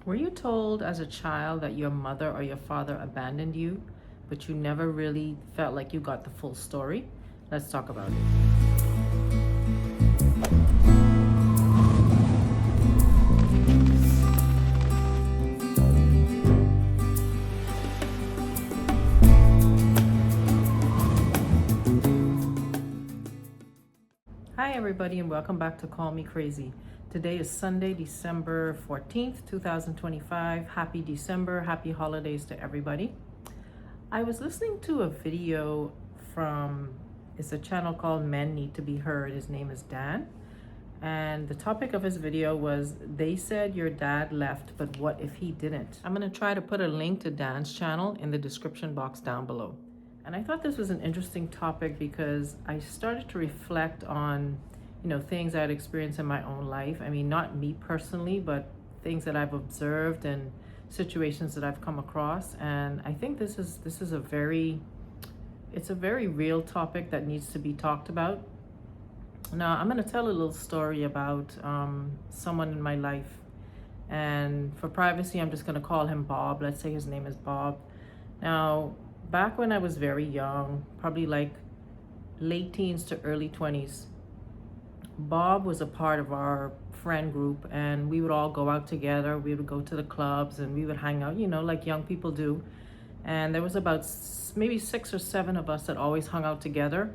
Were you told as a child that your mother or your father abandoned you, but you never really felt like you got the full story? Let's talk about it. Hi, everybody, and welcome back to Call Me Crazy. Today is Sunday, December 14th, 2025. Happy December, happy holidays to everybody. I was listening to a video from, it's a channel called Men Need to Be Heard. His name is Dan. And the topic of his video was, they said your dad left, but what if he didn't? I'm going to try to put a link to Dan's channel in the description box down below. And I thought this was an interesting topic because I started to reflect on, things I had experienced in my own life. I mean, not me personally, but things that I've observed and situations that I've come across. And I think this is a very real topic that needs to be talked about. Now, I'm going to tell a little story about someone in my life. And for privacy, I'm just going to call him Bob. Let's say his name is Bob. Now, back when I was very young, probably like late teens to early 20s, Bob was a part of our friend group, and we would all go out together. We would go to the clubs and we would hang out, like young people do. And there was about maybe 6 or 7 of us that always hung out together,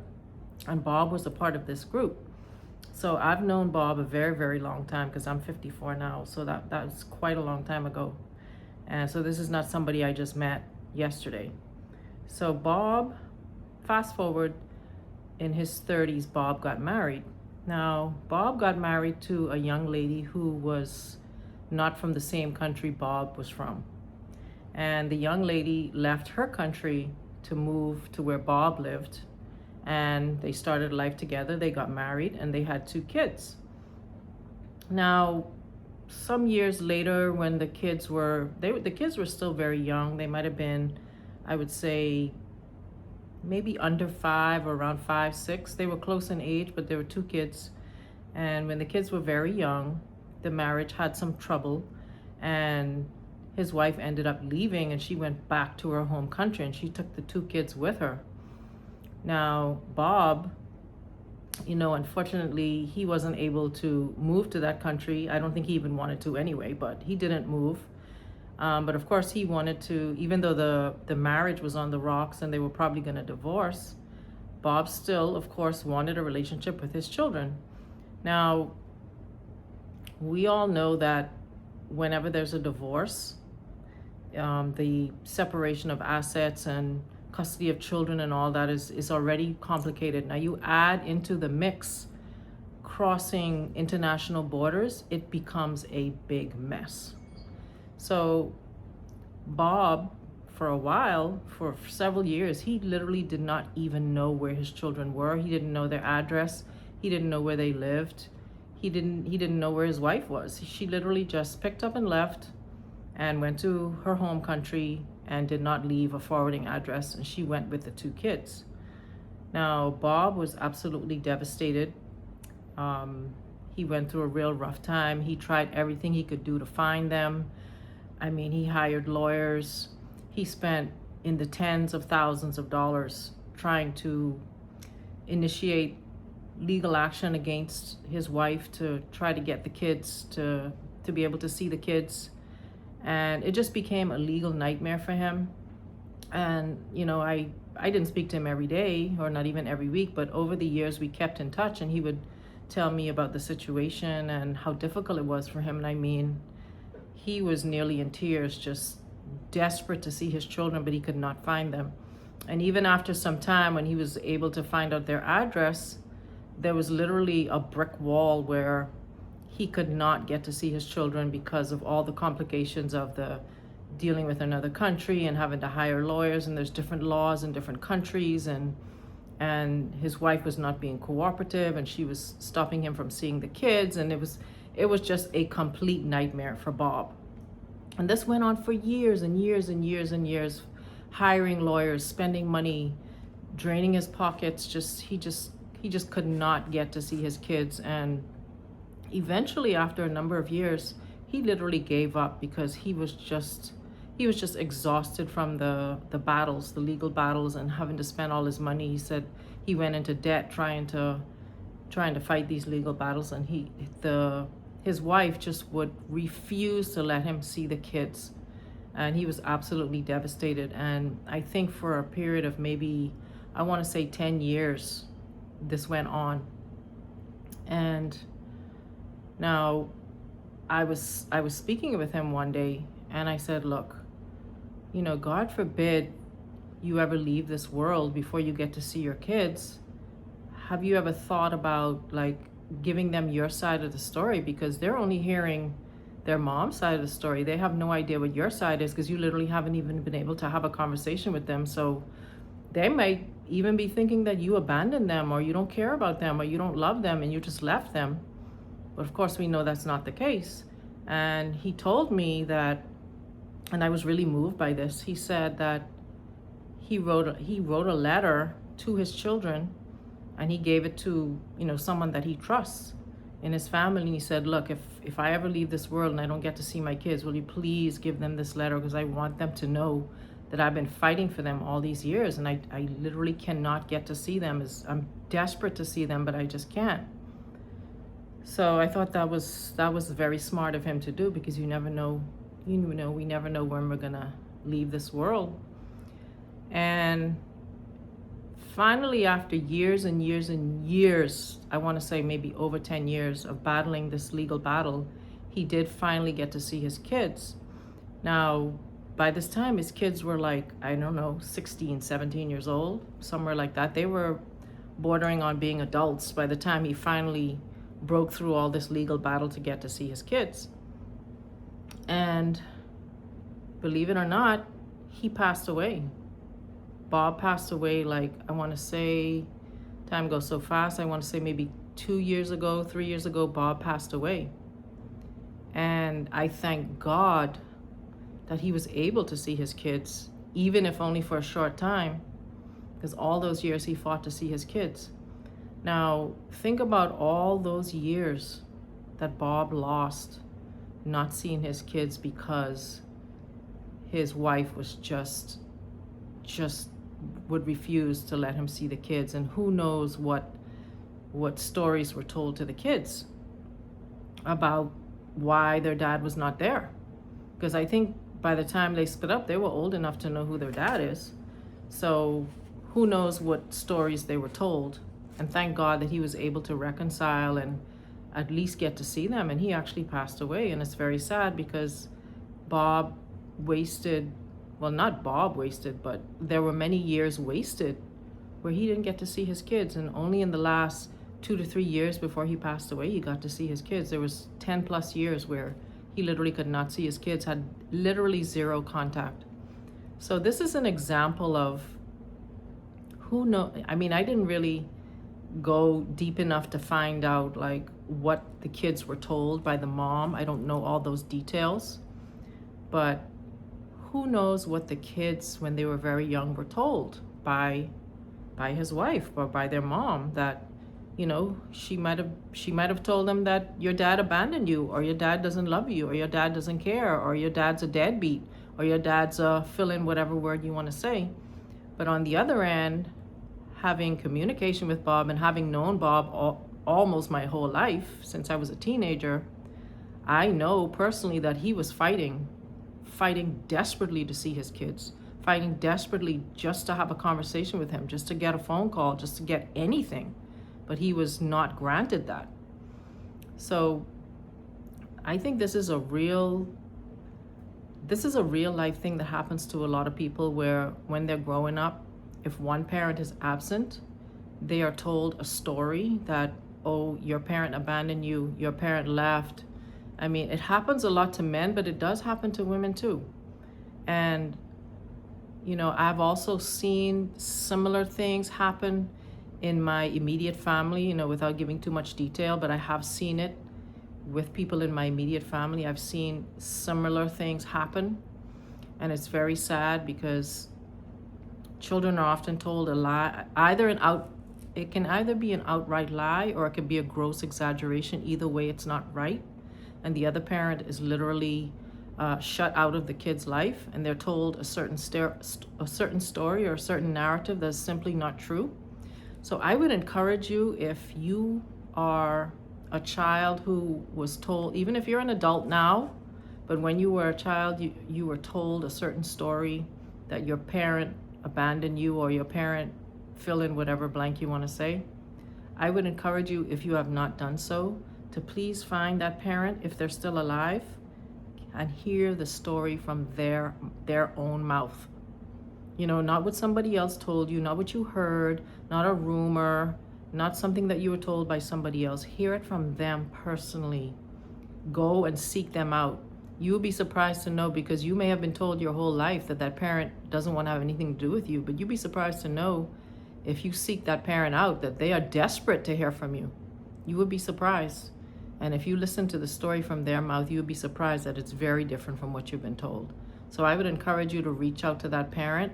and Bob was a part of this group. So I've known Bob a very, very long time because I'm 54 now. So that's quite a long time ago. And so this is not somebody I just met yesterday. So Bob, fast forward, in his 30s, Bob got married. Now, Bob got married to a young lady who was not from the same country Bob was from. And the young lady left her country to move to where Bob lived. And they started life together. They got married and they had 2 kids. Now, some years later, when the kids were still very young. They might have been, I would say, maybe under 5 or around 5, 6. They were close in age, but there were 2 kids. And when the kids were very young, the marriage had some trouble, and his wife ended up leaving, and she went back to her home country, and she took the 2 kids with her. Now, Bob, unfortunately, he wasn't able to move to that country. I don't think he even wanted to anyway, but he didn't move. But of course he wanted to, even though the marriage was on the rocks and they were probably going to divorce, Bob still, of course, wanted a relationship with his children. Now, we all know that whenever there's a divorce, the separation of assets and custody of children and all that is already complicated. Now you add into the mix crossing international borders, it becomes a big mess. So Bob, for a while, for several years, he literally did not even know where his children were. He didn't know their address. He didn't know where they lived. He didn't know where his wife was. She literally just picked up and left and went to her home country and did not leave a forwarding address, and she went with the 2 kids. Now, Bob was absolutely devastated. He went through a real rough time. He tried everything he could do to find them. I mean, he hired lawyers. He spent in the tens of thousands of dollars trying to initiate legal action against his wife to try to get the kids to be able to see the kids. And it just became a legal nightmare for him. And, I didn't speak to him every day or not even every week, but over the years we kept in touch, and he would tell me about the situation and how difficult it was for him. And I mean, he was nearly in tears, just desperate to see his children, but he could not find them. And even after some time, when he was able to find out their address, there was literally a brick wall where he could not get to see his children because of all the complications of the dealing with another country and having to hire lawyers, and there's different laws in different countries, and his wife was not being cooperative, and she was stopping him from seeing the kids, and it was just a complete nightmare for Bob. And this went on for years and years and years and years, hiring lawyers, spending money, draining his pockets. He just could not get to see his kids. And eventually, after a number of years, he literally gave up because he was just exhausted from the battles, the legal battles, and having to spend all his money. He said he went into debt trying to fight these legal battles, and his wife just would refuse to let him see the kids, and he was absolutely devastated. And I think for a period of maybe, I want to say 10 years, this went on. And now I was speaking with him one day, and I said, look, God forbid you ever leave this world before you get to see your kids. Have you ever thought about like giving them your side of the story? Because they're only hearing their mom's side of the story. They have no idea what your side is, because you literally haven't even been able to have a conversation with them. So they might even be thinking that you abandoned them, or you don't care about them, or you don't love them, and you just left them. But of course we know that's not the case. And he told me that, and I was really moved by this. He said that he wrote a letter to his children, and he gave it to someone that he trusts in his family. And he said, look, if I ever leave this world and I don't get to see my kids, will you please give them this letter, because I want them to know that I've been fighting for them all these years, and I literally cannot get to see them. I'm desperate to see them, but I just can't. So I thought that was very smart of him to do, because we never know when we're gonna leave this world. And finally, after years and years and years, I want to say maybe over 10 years of battling this legal battle, he did finally get to see his kids. Now, by this time, his kids were like, I don't know, 16, 17 years old, somewhere like that. They were bordering on being adults by the time he finally broke through all this legal battle to get to see his kids. And believe it or not, he passed away. Bob passed away, like, I want to say, time goes so fast, I want to say maybe 3 years ago, Bob passed away. And I thank God that he was able to see his kids, even if only for a short time, because all those years he fought to see his kids. Now, think about all those years that Bob lost not seeing his kids because his wife was just would refuse to let him see the kids. And who knows what stories were told to the kids about why their dad was not there. Because I think by the time they split up, they were old enough to know who their dad is. So who knows what stories they were told. And thank God that he was able to reconcile and at least get to see them. And he actually passed away. And it's very sad, because Bob wasted, well, not Bob wasted, but there were many years wasted where he didn't get to see his kids. And only in the last 2 to 3 years before he passed away, he got to see his kids. There was 10 plus years where he literally could not see his kids, had literally zero contact. So this is an example of I mean, I didn't really go deep enough to find out like what the kids were told by the mom. I don't know all those details, but who knows what the kids when they were very young were told by his wife or by their mom, that she might have told them that your dad abandoned you, or your dad doesn't love you, or your dad doesn't care, or your dad's a deadbeat, or your dad's a fill in whatever word you want to say. But on the other end, having communication with Bob and having known Bob almost my whole life since I was a teenager, I know personally that he was fighting desperately to see his kids, fighting desperately just to have a conversation with him, just to get a phone call, just to get anything. But he was not granted that. So I think this is a real life thing that happens to a lot of people, where when they're growing up, if one parent is absent, they are told a story that, oh, your parent abandoned you, your parent left. I mean, it happens a lot to men, but it does happen to women too. And, I've also seen similar things happen in my immediate family, without giving too much detail, but I have seen it with people in my immediate family. I've seen similar things happen. And it's very sad, because children are often told a lie, it can either be an outright lie, or it could be a gross exaggeration. Either way, it's not right. and the other parent is literally shut out of the kid's life, and they're told a certain story or a certain narrative that's simply not true. So I would encourage you, if you are a child who was told, even if you're an adult now, but when you were a child, you were told a certain story, that your parent abandoned you, or your parent, fill in whatever blank you want to say. I would encourage you, if you have not done so, to please find that parent, if they're still alive, and hear the story from their own mouth. You know, not what somebody else told you, not what you heard, not a rumor, not something that you were told by somebody else. Hear it from them personally. Go and seek them out. You'll be surprised to know, because you may have been told your whole life that that parent doesn't want to have anything to do with you, but you'll be surprised to know, if you seek that parent out, that they are desperate to hear from you. You would be surprised. And if you listen to the story from their mouth, you would be surprised that it's very different from what you've been told. So I would encourage you to reach out to that parent,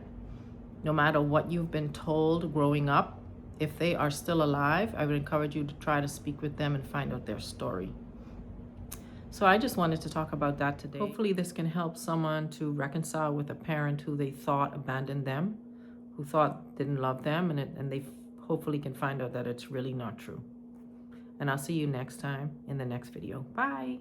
no matter what you've been told growing up. If they are still alive, I would encourage you to try to speak with them and find out their story. So I just wanted to talk about that today. Hopefully this can help someone to reconcile with a parent who they thought abandoned them, who thought didn't love them, and they hopefully can find out that it's really not true. And I'll see you next time in the next video. Bye.